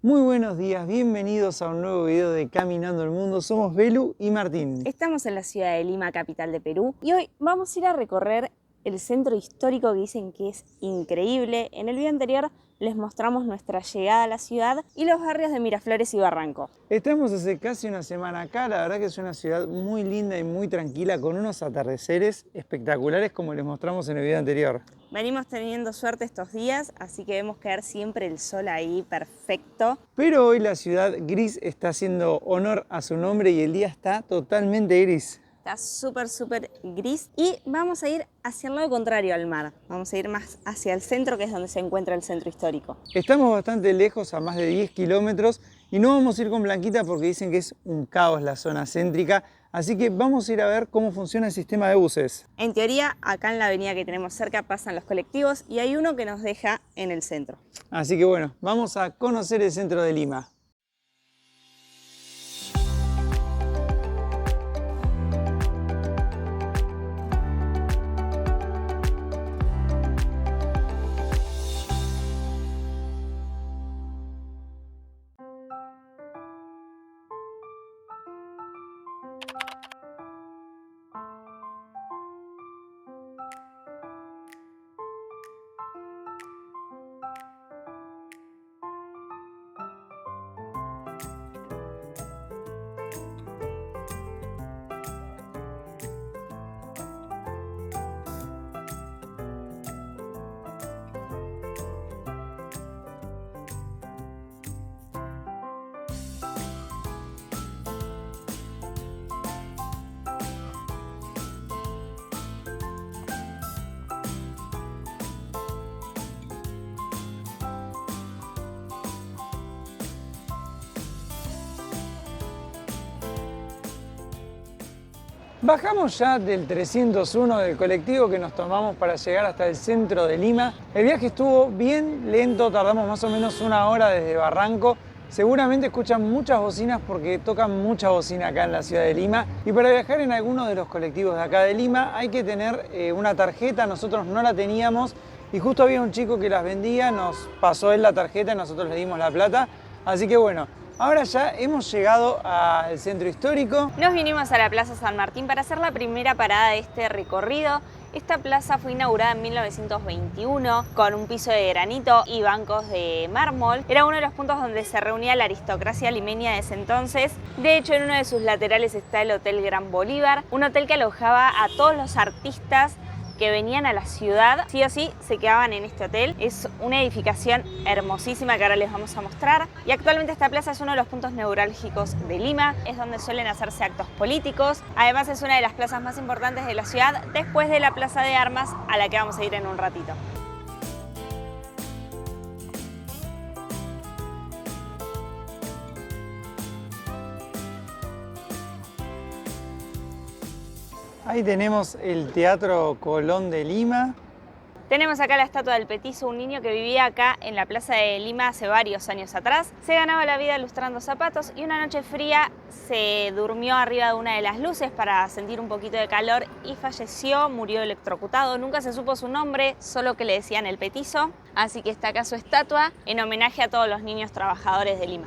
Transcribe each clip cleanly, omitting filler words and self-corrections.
Muy buenos días, bienvenidos a un nuevo video de Caminando el Mundo. Somos Belu y Martín. Estamos en la ciudad de Lima, capital de Perú, y hoy vamos a ir a recorrer el centro histórico que dicen que es increíble. En el video anterior les mostramos nuestra llegada a la ciudad y los barrios de Miraflores y Barranco. Estamos hace casi una semana acá, la verdad que es una ciudad muy linda y muy tranquila con unos atardeceres espectaculares como les mostramos en el video anterior. Venimos teniendo suerte estos días, así que vemos caer siempre el sol ahí perfecto. Pero hoy la ciudad gris está haciendo honor a su nombre y el día está totalmente gris. Está súper gris y vamos a ir hacia el lado contrario al mar. Vamos a ir más hacia el centro, que es donde se encuentra el centro histórico. Estamos bastante lejos, a más de 10 kilómetros, y no vamos a ir con Blanquita porque dicen que es un caos la zona céntrica. Así que vamos a ir a ver cómo funciona el sistema de buses. En teoría, acá en la avenida que tenemos cerca pasan los colectivos y hay uno que nos deja en el centro. Así que bueno, vamos a conocer el centro de Lima. Bajamos ya del 301 del colectivo que nos tomamos para llegar hasta el centro de Lima. El viaje estuvo bien lento, tardamos más o menos una hora desde Barranco. Seguramente escuchan muchas bocinas porque tocan mucha bocina acá en la ciudad de Lima. Y para viajar en alguno de los colectivos de acá de Lima hay que tener una tarjeta, nosotros no la teníamos y justo había un chico que las vendía, nos pasó él la tarjeta y nosotros le dimos la plata. Así que bueno, ahora ya hemos llegado al centro histórico. Nos vinimos a la Plaza San Martín para hacer la primera parada de este recorrido. Esta plaza fue inaugurada en 1921 con un piso de granito y bancos de mármol. Era uno de los puntos donde se reunía la aristocracia limeña de ese entonces. De hecho, en uno de sus laterales está el Hotel Gran Bolívar, un hotel que alojaba a todos los artistas que venían a la ciudad, sí o sí se quedaban en este hotel. Es una edificación hermosísima que ahora les vamos a mostrar. Y actualmente esta plaza es uno de los puntos neurálgicos de Lima, es donde suelen hacerse actos políticos. Además es una de las plazas más importantes de la ciudad, después de la Plaza de Armas, a la que vamos a ir en un ratito. Ahí tenemos el Teatro Colón de Lima. Tenemos acá la estatua del Petizo, un niño que vivía acá en la Plaza de Lima hace varios años atrás. Se ganaba la vida lustrando zapatos y una noche fría se durmió arriba de una de las luces para sentir un poquito de calor y falleció, murió electrocutado. Nunca se supo su nombre, solo que le decían el Petizo. Así que está acá su estatua en homenaje a todos los niños trabajadores de Lima.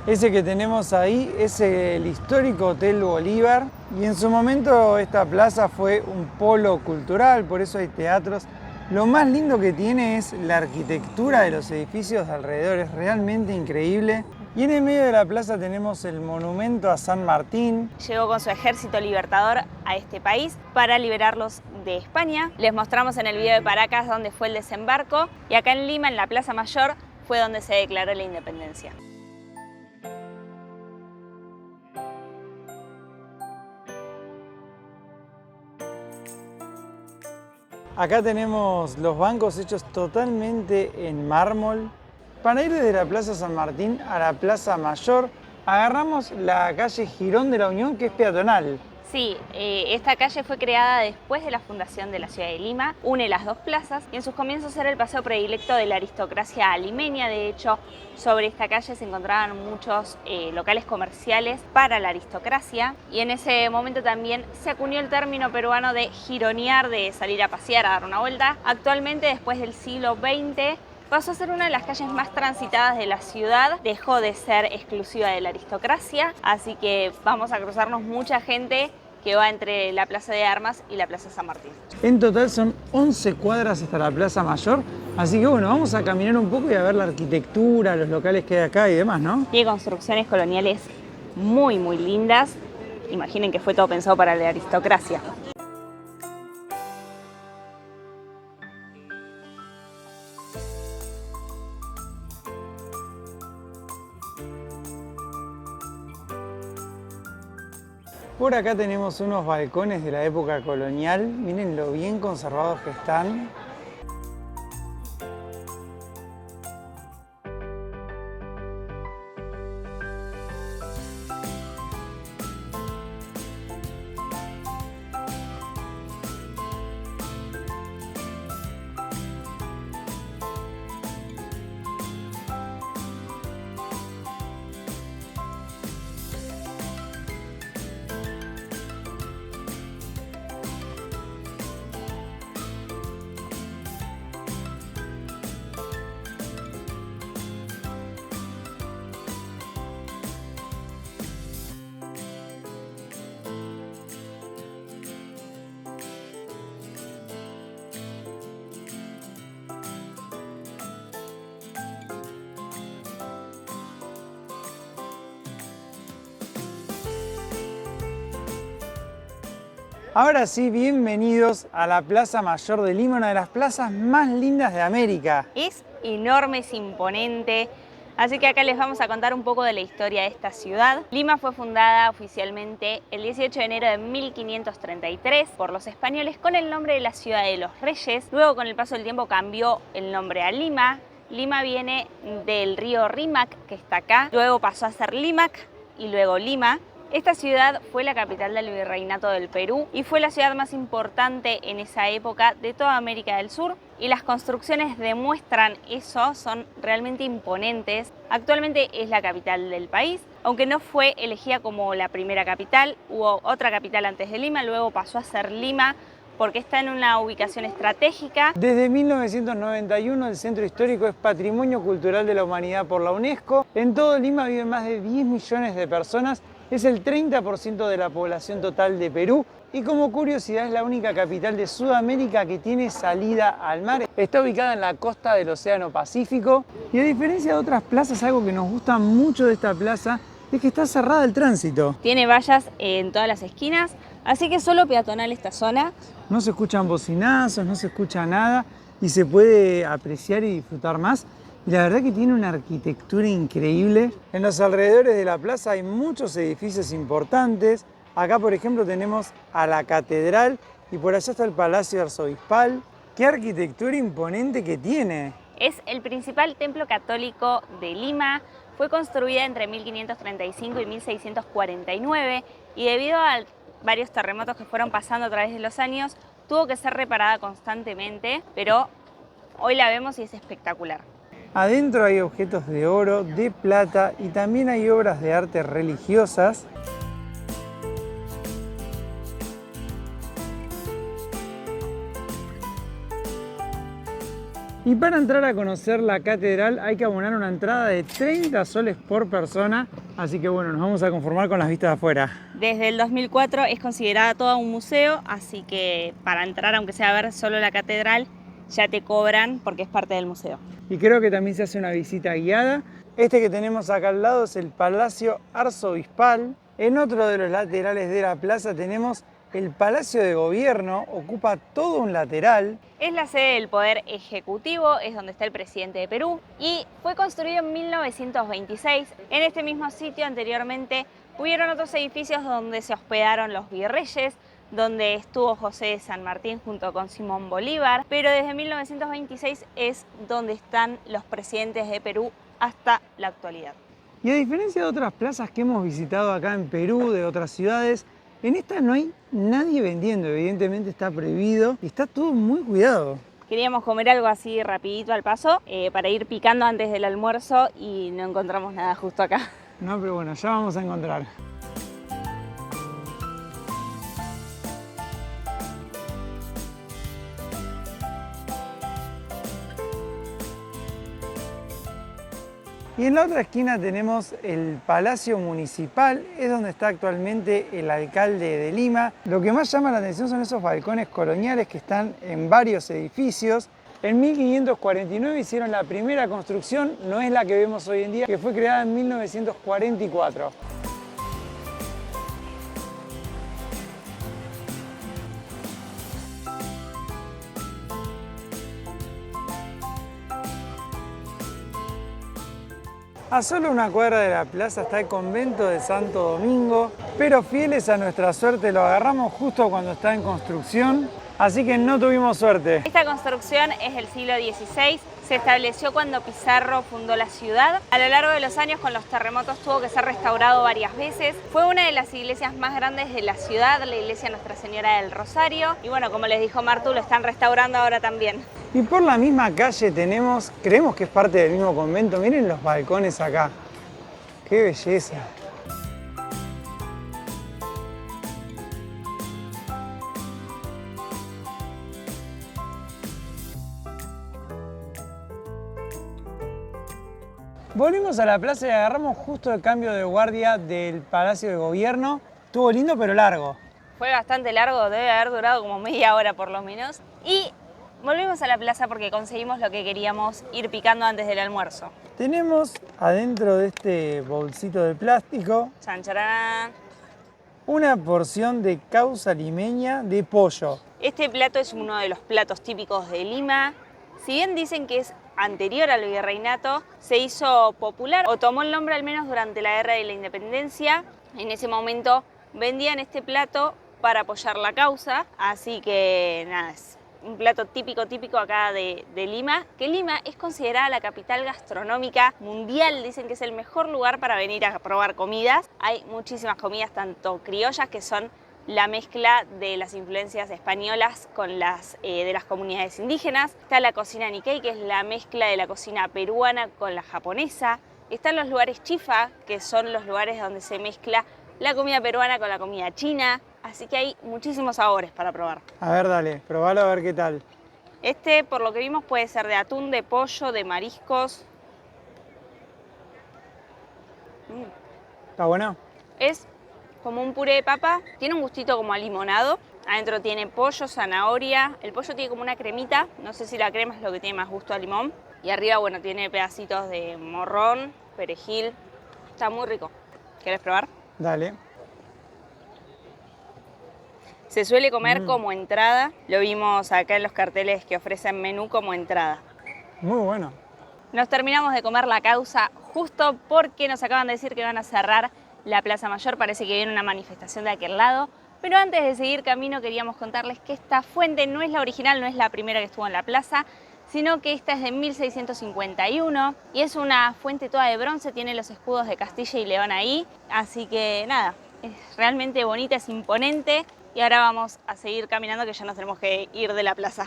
Ese que tenemos ahí es el histórico Hotel Bolívar y en su momento esta plaza fue un polo cultural, por eso hay teatros. Lo más lindo que tiene es la arquitectura de los edificios de alrededor, es realmente increíble. Y en el medio de la plaza tenemos el monumento a San Martín. Llegó con su ejército libertador a este país para liberarlos de España. Les mostramos en el video de Paracas dónde fue el desembarco y acá en Lima, en la Plaza Mayor, fue donde se declaró la independencia. Acá tenemos los bancos hechos totalmente en mármol. Para ir desde la Plaza San Martín a la Plaza Mayor, agarramos la calle Girón de la Unión, que es peatonal. Sí, esta calle fue creada después de la fundación de la ciudad de Lima, une las dos plazas y en sus comienzos era el paseo predilecto de la aristocracia limeña. De hecho, sobre esta calle se encontraban muchos locales comerciales para la aristocracia y en ese momento también se acuñó el término peruano de gironear, de salir a pasear, a dar una vuelta. Actualmente, después del siglo XX, pasó a ser una de las calles más transitadas de la ciudad, dejó de ser exclusiva de la aristocracia, así que vamos a cruzarnos mucha gente que va entre la Plaza de Armas y la Plaza San Martín. En total son 11 cuadras hasta la Plaza Mayor, así que bueno, vamos a caminar un poco y a ver la arquitectura, los locales que hay acá y demás, ¿no? Tiene construcciones coloniales muy lindas. Imaginen que fue todo pensado para la aristocracia. Por acá tenemos unos balcones de la época colonial, miren lo bien conservados que están. Ahora sí, bienvenidos a la Plaza Mayor de Lima, una de las plazas más lindas de América. Es enorme, es imponente, así que acá les vamos a contar un poco de la historia de esta ciudad. Lima fue fundada oficialmente el 18 de enero de 1533 por los españoles con el nombre de la Ciudad de los Reyes. Luego, con el paso del tiempo, cambió el nombre a Lima. Lima viene del río Rímac, que está acá. Luego pasó a ser Límac y luego Lima. Esta ciudad fue la capital del Virreinato del Perú y fue la ciudad más importante en esa época de toda América del Sur, y las construcciones demuestran eso, son realmente imponentes. Actualmente es la capital del país, aunque no fue elegida como la primera capital. Hubo otra capital antes de Lima, luego pasó a ser Lima porque está en una ubicación estratégica. Desde 1991 el centro histórico es Patrimonio Cultural de la Humanidad por la UNESCO. En todo Lima viven más de 10 millones de personas. Es el 30% de la población total de Perú y, como curiosidad, es la única capital de Sudamérica que tiene salida al mar. Está ubicada en la costa del Océano Pacífico y, a diferencia de otras plazas, algo que nos gusta mucho de esta plaza es que está cerrada el tránsito. Tiene vallas en todas las esquinas, así que solo peatonal esta zona. No se escuchan bocinazos, no se escucha nada y se puede apreciar y disfrutar más. Y la verdad que tiene una arquitectura increíble. En los alrededores de la plaza hay muchos edificios importantes. Acá, por ejemplo, tenemos a la catedral y por allá está el Palacio Arzobispal. ¡Qué arquitectura imponente que tiene! Es el principal templo católico de Lima. Fue construida entre 1535 y 1649 y debido a varios terremotos que fueron pasando a través de los años, tuvo que ser reparada constantemente, pero hoy la vemos y es espectacular. Adentro hay objetos de oro, de plata y también hay obras de arte religiosas. Y para entrar a conocer la catedral hay que abonar una entrada de 30 soles por persona, así que bueno, nos vamos a conformar con las vistas de afuera. Desde el 2004 es considerada toda un museo, así que para entrar, aunque sea a ver solo la catedral, ya te cobran porque es parte del museo. Y creo que también se hace una visita guiada. Este que tenemos acá al lado es el Palacio Arzobispal. En otro de los laterales de la plaza tenemos el Palacio de Gobierno, ocupa todo un lateral. Es la sede del Poder Ejecutivo, es donde está el presidente de Perú y fue construido en 1926. En este mismo sitio anteriormente hubieron otros edificios donde se hospedaron los virreyes, donde estuvo José de San Martín junto con Simón Bolívar, pero desde 1926 es donde están los presidentes de Perú hasta la actualidad. Y a diferencia de otras plazas que hemos visitado acá en Perú, de otras ciudades, en esta no hay nadie vendiendo, evidentemente está prohibido y está todo muy cuidado. Queríamos comer algo así rapidito al paso para ir picando antes del almuerzo y no encontramos nada justo acá. No, pero bueno, ya vamos a encontrar. Y en la otra esquina tenemos el Palacio Municipal, es donde está actualmente el alcalde de Lima. Lo que más llama la atención son esos balcones coloniales que están en varios edificios. En 1549 hicieron la primera construcción, no es la que vemos hoy en día, que fue creada en 1944. A solo una cuadra de la plaza está el convento de Santo Domingo, pero fieles a nuestra suerte lo agarramos justo cuando está en construcción, así que no tuvimos suerte. Esta construcción es del siglo XVI, se estableció cuando Pizarro fundó la ciudad. A lo largo de los años con los terremotos tuvo que ser restaurado varias veces. Fue una de las iglesias más grandes de la ciudad, la iglesia Nuestra Señora del Rosario. Y bueno, como les dijo Martu, lo están restaurando ahora también. Y por la misma calle creemos que es parte del mismo convento, miren los balcones acá. ¡Qué belleza! Volvimos a la plaza y agarramos justo el cambio de guardia del Palacio de Gobierno. Estuvo lindo pero largo. Fue bastante largo, debe haber durado como media hora por lo menos. Y volvimos a la plaza porque conseguimos lo que queríamos, ir picando antes del almuerzo. Tenemos adentro de este bolsito de plástico Chan, charán. una porción de causa limeña de pollo. Este plato es uno de los platos típicos de Lima. Si bien dicen que es anterior al virreinato, se hizo popular o tomó el nombre al menos durante la Guerra de la Independencia. En ese momento vendían este plato para apoyar la causa, así que nada, es un plato típico acá de Lima, que Lima es considerada la capital gastronómica mundial. Dicen que es el mejor lugar para venir a probar comidas. Hay muchísimas comidas, tanto criollas, que son la mezcla de las influencias españolas con las de las comunidades indígenas. Está la cocina Nikkei, que es la mezcla de la cocina peruana con la japonesa. Están los lugares chifa, que son los lugares donde se mezcla la comida peruana con la comida china. Así que hay muchísimos sabores para probar. A ver, dale, probalo a ver qué tal. Este, por lo que vimos, puede ser de atún, de pollo, de mariscos. ¿Está bueno? Es como un puré de papa, tiene un gustito como a limonado. Adentro tiene pollo, zanahoria, el pollo tiene como una cremita, no sé si la crema es lo que tiene más gusto a limón. Y arriba, bueno, tiene pedacitos de morrón, perejil, está muy rico. ¿Quieres probar? Dale. Se suele comer como entrada, lo vimos acá en los carteles que ofrecen menú como entrada. Muy bueno. Nos terminamos de comer la causa justo porque nos acaban de decir que van a cerrar la Plaza Mayor, parece que viene una manifestación de aquel lado. Pero antes de seguir camino queríamos contarles que esta fuente no es la original, no es la primera que estuvo en la plaza, sino que esta es de 1651 y es una fuente toda de bronce, tiene los escudos de Castilla y León ahí, así que nada, es realmente bonita, es imponente y ahora vamos a seguir caminando que ya nos tenemos que ir de la plaza.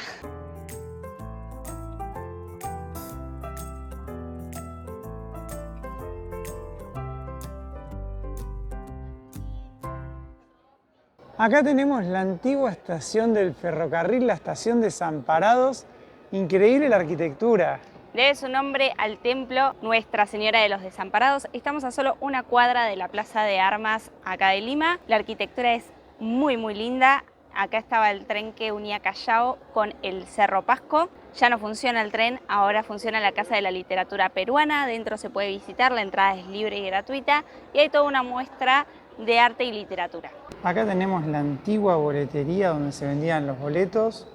Acá tenemos la antigua estación del ferrocarril, la estación Desamparados. Increíble la arquitectura. Debe su nombre al templo Nuestra Señora de los Desamparados. Estamos a solo una cuadra de la Plaza de Armas acá de Lima. La arquitectura es muy linda. Acá estaba el tren que unía Callao con el Cerro Pasco. Ya no funciona el tren, ahora funciona la Casa de la Literatura Peruana. Dentro se puede visitar, la entrada es libre y gratuita. Y hay toda una muestra de arte y literatura. Acá tenemos la antigua boletería donde se vendían los boletos.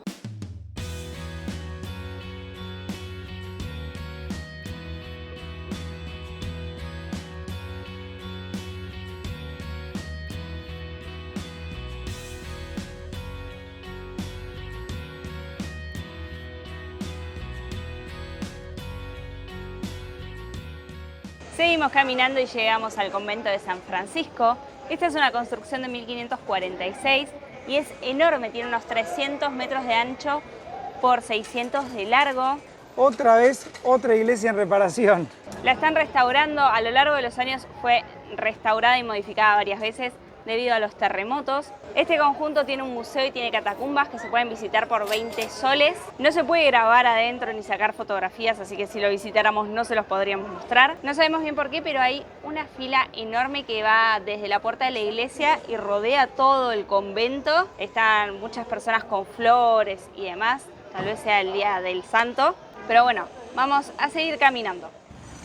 Seguimos caminando y llegamos al convento de San Francisco. Esta es una construcción de 1546 y es enorme, tiene unos 300 metros de ancho por 600 de largo. Otra vez, otra iglesia en reparación. La están restaurando, a lo largo de los años fue restaurada y modificada varias veces. debido a los terremotos. Este conjunto tiene un museo y tiene catacumbas que se pueden visitar por 20 soles. No se puede grabar adentro ni sacar fotografías, así que si lo visitáramos no se los podríamos mostrar. No sabemos bien por qué, pero hay una fila enorme que va desde la puerta de la iglesia y rodea todo el convento. Están muchas personas con flores y demás. Tal vez sea el día del santo. Pero bueno, vamos a seguir caminando.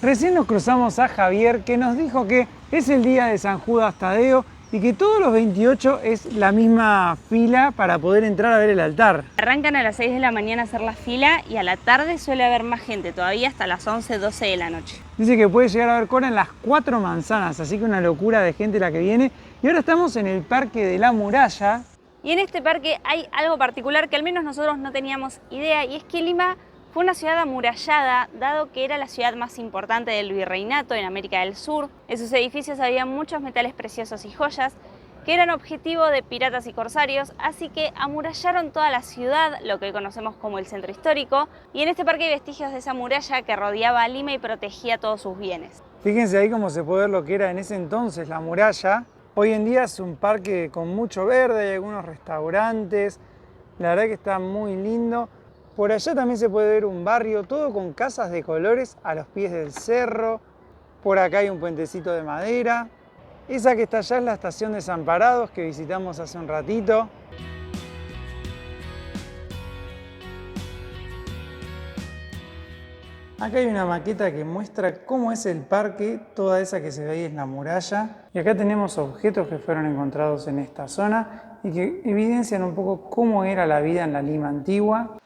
Recién nos cruzamos a Javier, que nos dijo que es el día de San Judas Tadeo y que todos los 28 es la misma fila para poder entrar a ver el altar. Arrancan a las 6 de la mañana a hacer la fila y a la tarde suele haber más gente, todavía hasta las 11, 12 de la noche. Dice que puede llegar a haber cola en las 4 manzanas, así que una locura de gente la que viene. Y ahora estamos en el Parque de la Muralla. Y en este parque hay algo particular que al menos nosotros no teníamos idea, y es que Lima fue una ciudad amurallada, dado que era la ciudad más importante del virreinato en América del Sur. En sus edificios había muchos metales preciosos y joyas que eran objetivo de piratas y corsarios, así que amurallaron toda la ciudad, lo que hoy conocemos como el centro histórico, y en este parque hay vestigios de esa muralla que rodeaba a Lima y protegía todos sus bienes. Fíjense ahí cómo se puede ver lo que era en ese entonces la muralla. Hoy en día es un parque con mucho verde, hay algunos restaurantes, la verdad que está muy lindo. Por allá también se puede ver un barrio, todo con casas de colores a los pies del cerro. Por acá hay un puentecito de madera. Esa que está allá es la estación Desamparados que visitamos hace un ratito. Acá hay una maqueta que muestra cómo es el parque, toda esa que se ve ahí es la muralla. Y acá tenemos objetos que fueron encontrados en esta zona y que evidencian un poco cómo era la vida en la Lima antigua.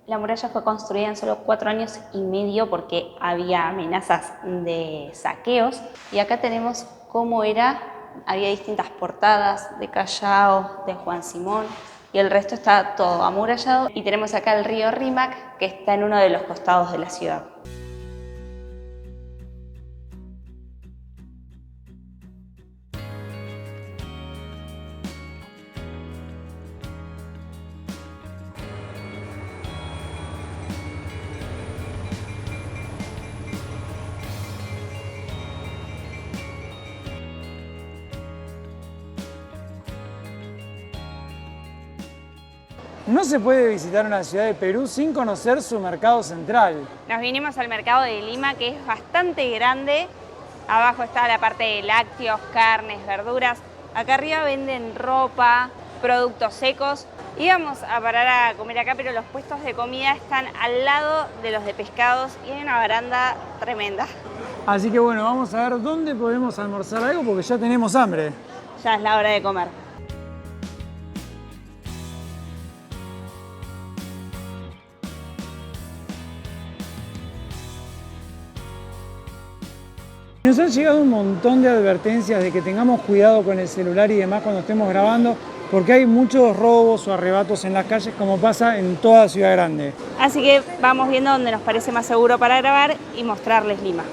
La muralla fue construida en solo 4 años y medio porque había amenazas de saqueos. Y acá tenemos cómo era, había distintas portadas de Callao, de Juan Simón, y el resto está todo amurallado. Y tenemos acá el río Rímac, que está en uno de los costados de la ciudad. No se puede visitar una ciudad de Perú sin conocer su mercado central. Nos vinimos al mercado de Lima, que es bastante grande. Abajo está la parte de lácteos, carnes, verduras. Acá arriba venden ropa, productos secos. Íbamos a parar a comer acá, pero los puestos de comida están al lado de los de pescados y hay una baranda tremenda. Así que bueno, vamos a ver dónde podemos almorzar algo porque ya tenemos hambre. Ya es la hora de comer. Nos han llegado un montón de advertencias de que tengamos cuidado con el celular y demás cuando estemos grabando, porque hay muchos robos o arrebatos en las calles, como pasa en toda ciudad grande. Así que vamos viendo dónde nos parece más seguro para grabar y mostrarles Lima.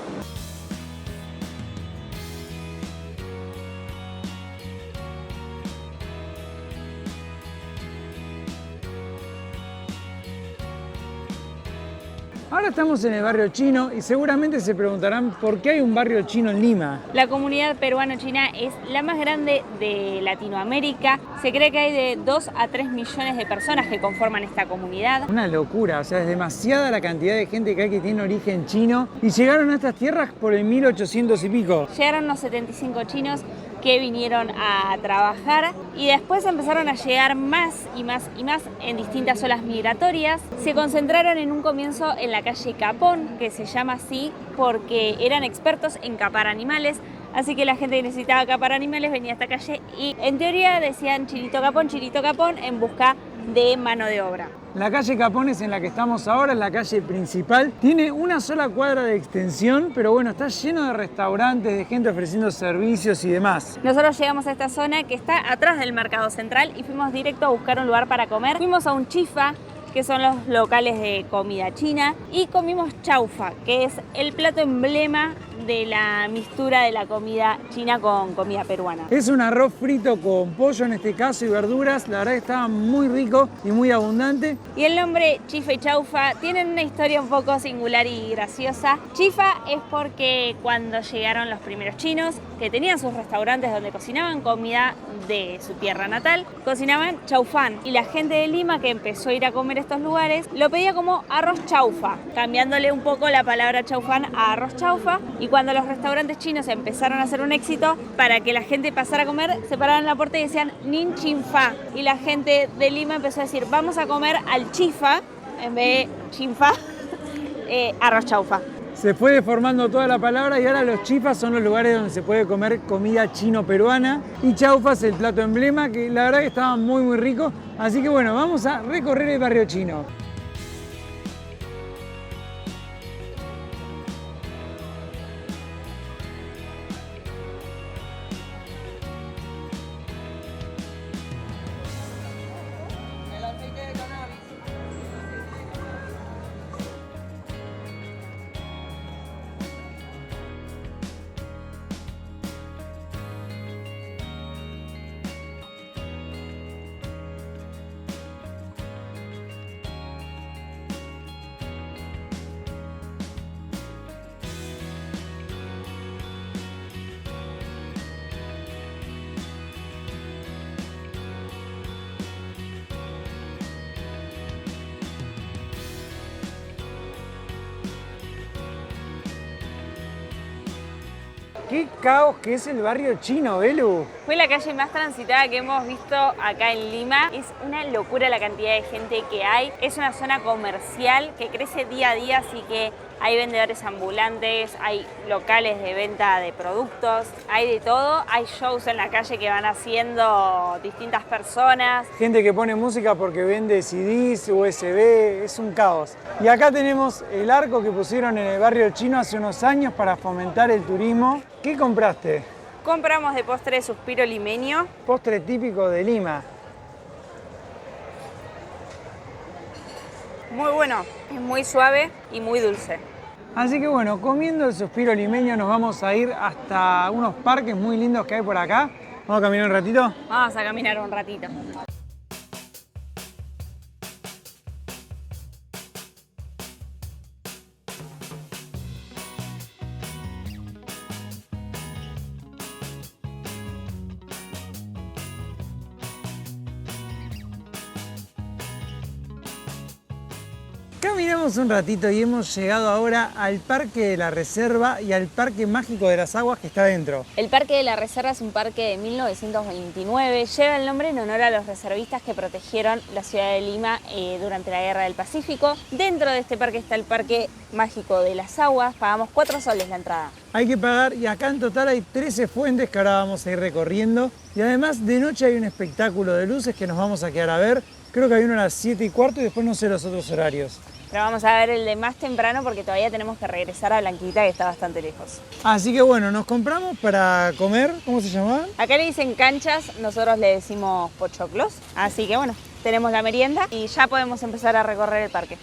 Ahora estamos en el barrio chino y seguramente se preguntarán por qué hay un barrio chino en Lima. La comunidad peruano-china es la más grande de Latinoamérica. Se cree que hay de 2 a 3 millones de personas que conforman esta comunidad. Una locura, o sea, es demasiada la cantidad de gente que hay que tiene origen chino y llegaron a estas tierras por el 1800 y pico. Llegaron los 75 chinos que vinieron a trabajar y después empezaron a llegar más y más y más en distintas olas migratorias. Se concentraron en un comienzo en la calle Capón, que se llama así porque eran expertos en capar animales, así que la gente que necesitaba capar animales venía a esta calle y en teoría decían Chinito Capón en busca de mano de obra. La calle Capón es en la que estamos ahora, es la calle principal. Tiene una sola cuadra de extensión, pero bueno, está lleno de restaurantes, de gente ofreciendo servicios y demás. Nosotros llegamos a esta zona que está atrás del mercado central y fuimos directo a buscar un lugar para comer. Fuimos a un chifa, que son los locales de comida china, y comimos chaufa, que es el plato emblema de la mixtura de la comida china con comida peruana. Es un arroz frito con pollo en este caso y verduras, la verdad que estaba muy rico y muy abundante. Y el nombre chifa y chaufa tienen una historia un poco singular y graciosa. Chifa es porque cuando llegaron los primeros chinos, que tenían sus restaurantes donde cocinaban comida de su tierra natal, cocinaban chaufán, y la gente de Lima que empezó a ir a comer a estos lugares lo pedía como arroz chaufa, cambiándole un poco la palabra chaufán a arroz chaufa. Y cuando los restaurantes chinos empezaron a hacer un éxito, para que la gente pasara a comer, se paraban en la puerta y decían Nin Chin Fa, y la gente de Lima empezó a decir vamos a comer al chifa en vez de Chin Fa, arroz chaufa. Se fue deformando toda la palabra y ahora los chifas son los lugares donde se puede comer comida chino-peruana, y chaufa es el plato emblema, que la verdad que estaba muy rico. Así que bueno, vamos a recorrer el barrio chino. Qué caos que es el barrio chino, Belu. Fue la calle más transitada que hemos visto acá en Lima. Es una locura la cantidad de gente que hay. Es una zona comercial que crece día a día, así que hay vendedores ambulantes, hay locales de venta de productos, hay de todo. Hay shows en la calle que van haciendo distintas personas. Gente que pone música porque vende CDs, USB, es un caos. Y acá tenemos el arco que pusieron en el barrio chino hace unos años para fomentar el turismo. ¿Qué compraste? Compramos de postre suspiro limeño. Postre típico de Lima. Muy bueno, es muy suave y muy dulce. Así que bueno, comiendo el suspiro limeño nos vamos a ir hasta unos parques muy lindos que hay por acá. ¿Vamos a caminar un ratito? Vamos a caminar un ratito. Caminamos un ratito y hemos llegado ahora al Parque de la Reserva y al Parque Mágico de las Aguas que está dentro. El Parque de la Reserva es un parque de 1929. Lleva el nombre en honor a los reservistas que protegieron la ciudad de Lima durante la Guerra del Pacífico. Dentro de este parque está el Parque Mágico de las Aguas. Pagamos 4 soles la entrada. Hay que pagar y acá en total hay 13 fuentes que ahora vamos a ir recorriendo. Y además de noche hay un espectáculo de luces que nos vamos a quedar a ver. Creo que hay uno a las 7:15 y después no sé los otros horarios. Pero vamos a ver el de más temprano porque todavía tenemos que regresar a Blanquita, que está bastante lejos. Así que bueno, nos compramos para comer. ¿Cómo se llamaban? Acá le dicen canchas, nosotros le decimos pochoclos. Así que bueno, tenemos la merienda y ya podemos empezar a recorrer el parque.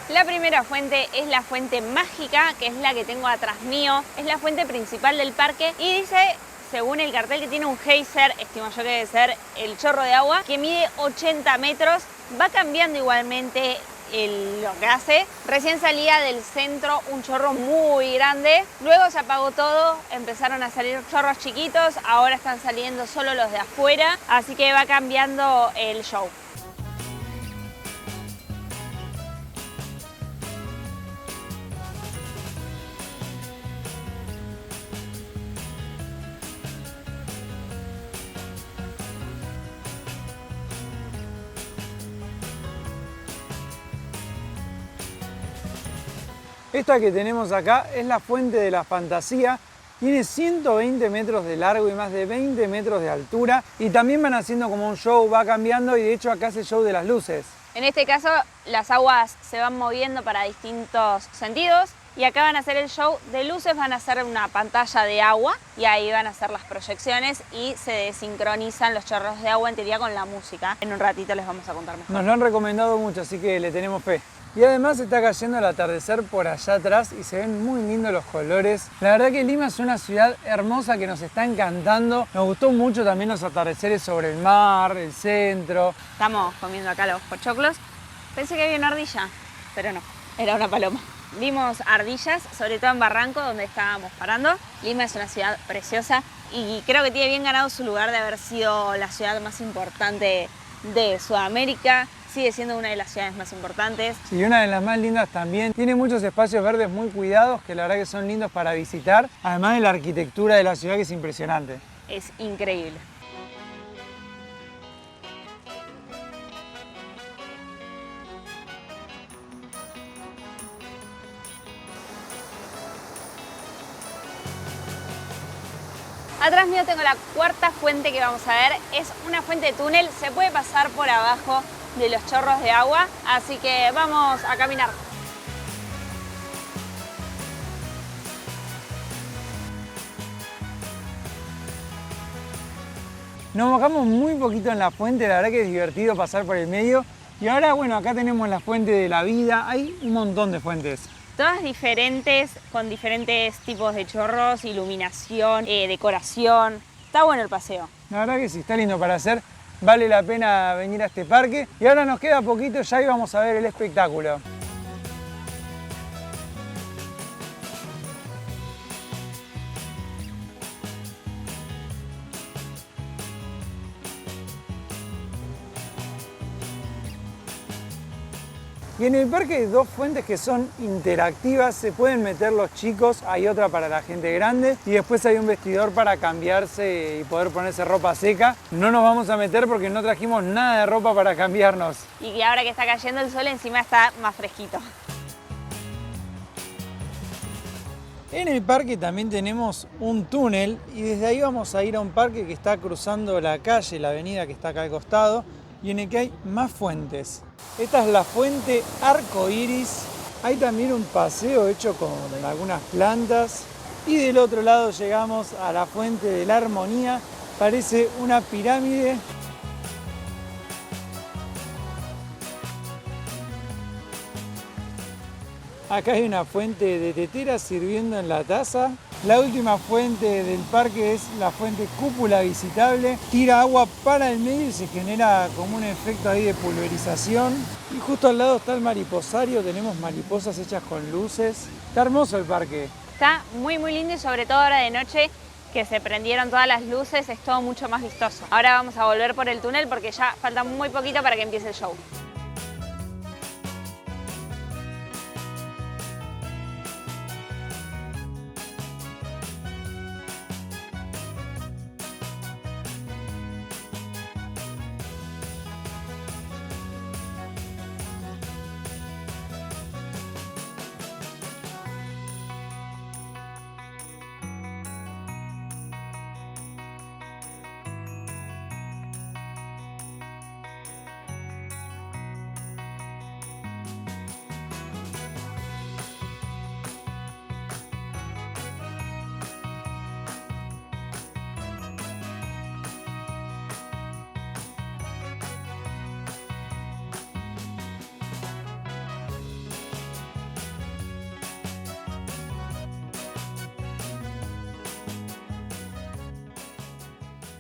La primera fuente es la fuente mágica, que es la que tengo atrás mío. Es la fuente principal del parque y dice, según el cartel, que tiene un geyser, estimo yo que debe ser el chorro de agua, que mide 80 metros. Va cambiando igualmente lo que hace. Recién salía del centro un chorro muy grande, luego se apagó todo, empezaron a salir chorros chiquitos, ahora están saliendo solo los de afuera, así que va cambiando el show. Esta que tenemos acá es la Fuente de la Fantasía. Tiene 120 metros de largo y más de 20 metros de altura. Y también van haciendo como un show, va cambiando, y de hecho acá es el show de las luces. En este caso las aguas se van moviendo para distintos sentidos. Y acá van a hacer el show de luces, van a hacer una pantalla de agua y ahí van a hacer las proyecciones y se desincronizan los chorros de agua en teoría con la música. En un ratito les vamos a contar mejor. Nos lo han recomendado mucho, así que le tenemos fe. Y además está cayendo el atardecer por allá atrás y se ven muy lindos los colores. La verdad que Lima es una ciudad hermosa que nos está encantando. Nos gustó mucho también los atardeceres sobre el mar, el centro. Estamos comiendo acá los pochoclos. Pensé que había una ardilla, pero no, era una paloma. Vimos ardillas, sobre todo en Barranco, donde estábamos parando. Lima es una ciudad preciosa y creo que tiene bien ganado su lugar de haber sido la ciudad más importante de Sudamérica. Sigue siendo una de las ciudades más importantes. Y una de las más lindas también. Tiene muchos espacios verdes muy cuidados que la verdad que son lindos para visitar. Además de la arquitectura de la ciudad que es impresionante. Es increíble. Atrás mío tengo la cuarta fuente que vamos a ver. Es una fuente de túnel. Se puede pasar por abajo de los chorros de agua, así que vamos a caminar. Nos mojamos muy poquito en la fuente, la verdad que es divertido pasar por el medio. Y ahora, bueno, acá tenemos la fuente de la vida. Hay un montón de fuentes. Todas diferentes, con diferentes tipos de chorros, iluminación, decoración. Está bueno el paseo. La verdad que sí, está lindo para hacer. Vale la pena venir a este parque. Y ahora nos queda poquito, ya íbamos a ver el espectáculo. Y en el parque hay dos fuentes que son interactivas, se pueden meter los chicos, hay otra para la gente grande y después hay un vestidor para cambiarse y poder ponerse ropa seca. No nos vamos a meter porque no trajimos nada de ropa para cambiarnos. Y que ahora que está cayendo el sol encima está más fresquito. En el parque también tenemos un túnel y desde ahí vamos a ir a un parque que está cruzando la calle, la avenida que está acá al costado y en el que hay más fuentes. Esta es la fuente Arco Iris. Hay también un paseo hecho con algunas plantas. Y del otro lado llegamos a la fuente de la Armonía. Parece una pirámide. Acá hay una fuente de tetera sirviendo en la taza. La última fuente del parque es la fuente Cúpula Visitable. Tira agua para el medio y se genera como un efecto ahí de pulverización. Y justo al lado está el mariposario. Tenemos mariposas hechas con luces. Está hermoso el parque. Está muy lindo y sobre todo ahora de noche que se prendieron todas las luces es todo mucho más vistoso. Ahora vamos a volver por el túnel porque ya falta muy poquito para que empiece el show.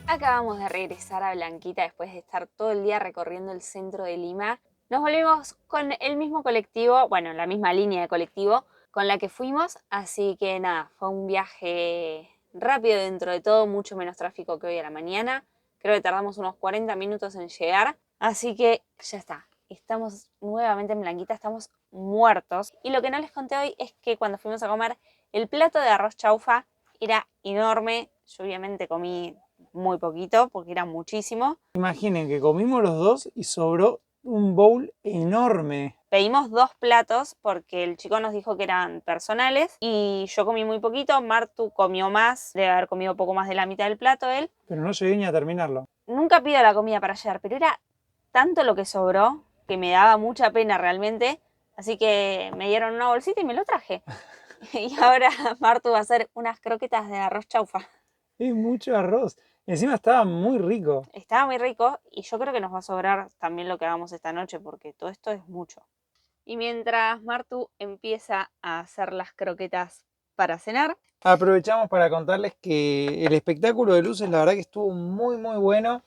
Acabamos de regresar a Blanquita después de estar todo el día recorriendo el centro de Lima. Nos volvimos con el mismo colectivo, bueno, la misma línea de colectivo con la que fuimos, así que nada, fue un viaje rápido dentro de todo, mucho menos tráfico que hoy a la mañana. Creo que tardamos unos 40 minutos en llegar, así que ya está. Estamos nuevamente en Blanquita, estamos muertos. Y lo que no les conté hoy es que cuando fuimos a comer, el plato de arroz chaufa era enorme. Yo obviamente comí muy poquito porque era muchísimo. Imaginen que comimos los dos y sobró un bowl enorme. Pedimos 2 platos porque el chico nos dijo que eran personales y yo comí muy poquito. Martu comió más, debe haber comido poco más de la mitad del plato él. Pero no llegué ni a terminarlo. Nunca pido la comida para llevar, pero era tanto lo que sobró que me daba mucha pena realmente. Así que me dieron una bolsita y me lo traje. Y ahora Martu va a hacer unas croquetas de arroz chaufa. Es mucho arroz. Encima estaba muy rico. Estaba muy rico y yo creo que nos va a sobrar también lo que hagamos esta noche porque todo esto es mucho. Y mientras Martu empieza a hacer las croquetas para cenar, Aprovechamos para contarles que el espectáculo de luces, la verdad que estuvo muy, muy bueno.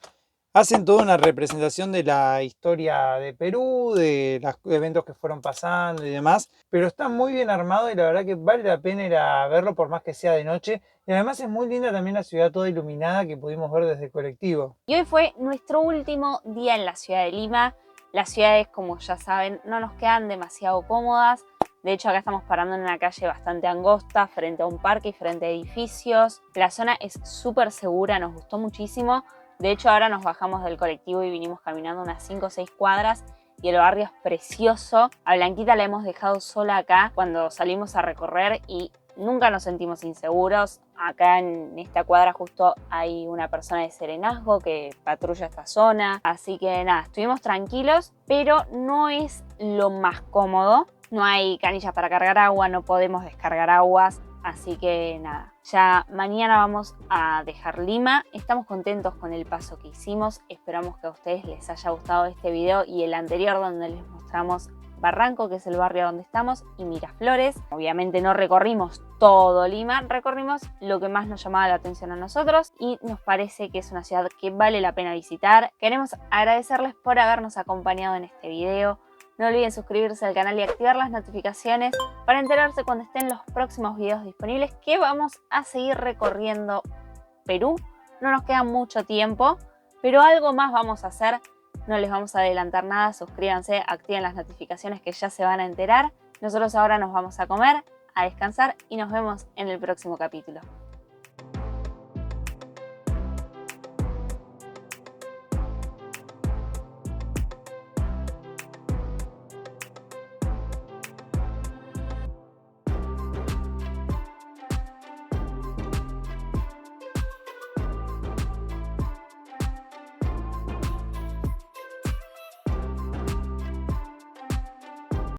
Hacen toda una representación de la historia de Perú, de los eventos que fueron pasando y demás, pero está muy bien armado y la verdad que vale la pena ir a verlo por más que sea de noche. Y además es muy linda también la ciudad toda iluminada que pudimos ver desde el colectivo. y hoy fue nuestro último día en la ciudad de Lima. Las ciudades, como ya saben, no nos quedan demasiado cómodas. De hecho, acá estamos parando en una calle bastante angosta, frente a un parque y frente a edificios. La zona es súper segura, nos gustó muchísimo. De hecho, ahora nos bajamos del colectivo y vinimos caminando unas 5 o 6 cuadras y el barrio es precioso. A Blanquita la hemos dejado sola acá cuando salimos a recorrer y nunca nos sentimos inseguros. Acá en esta cuadra justo hay una persona de serenazgo que patrulla esta zona. Así que nada, estuvimos tranquilos, pero no es lo más cómodo. No hay canillas para cargar agua, no podemos descargar aguas. Así que nada, ya mañana vamos a dejar Lima. Estamos contentos con el paso que hicimos. Esperamos que a ustedes les haya gustado este video y el anterior donde les mostramos Barranco, que es el barrio donde estamos, y Miraflores. Obviamente no recorrimos todo Lima, recorrimos lo que más nos llamaba la atención a nosotros y nos parece que es una ciudad que vale la pena visitar. Queremos agradecerles por habernos acompañado en este video. No olviden suscribirse al canal y activar las notificaciones para enterarse cuando estén los próximos videos disponibles, que vamos a seguir recorriendo Perú. No nos queda mucho tiempo, pero algo más vamos a hacer. No les vamos a adelantar nada, suscríbanse, activen las notificaciones que ya se van a enterar. Nosotros ahora nos vamos a comer, a descansar y nos vemos en el próximo capítulo.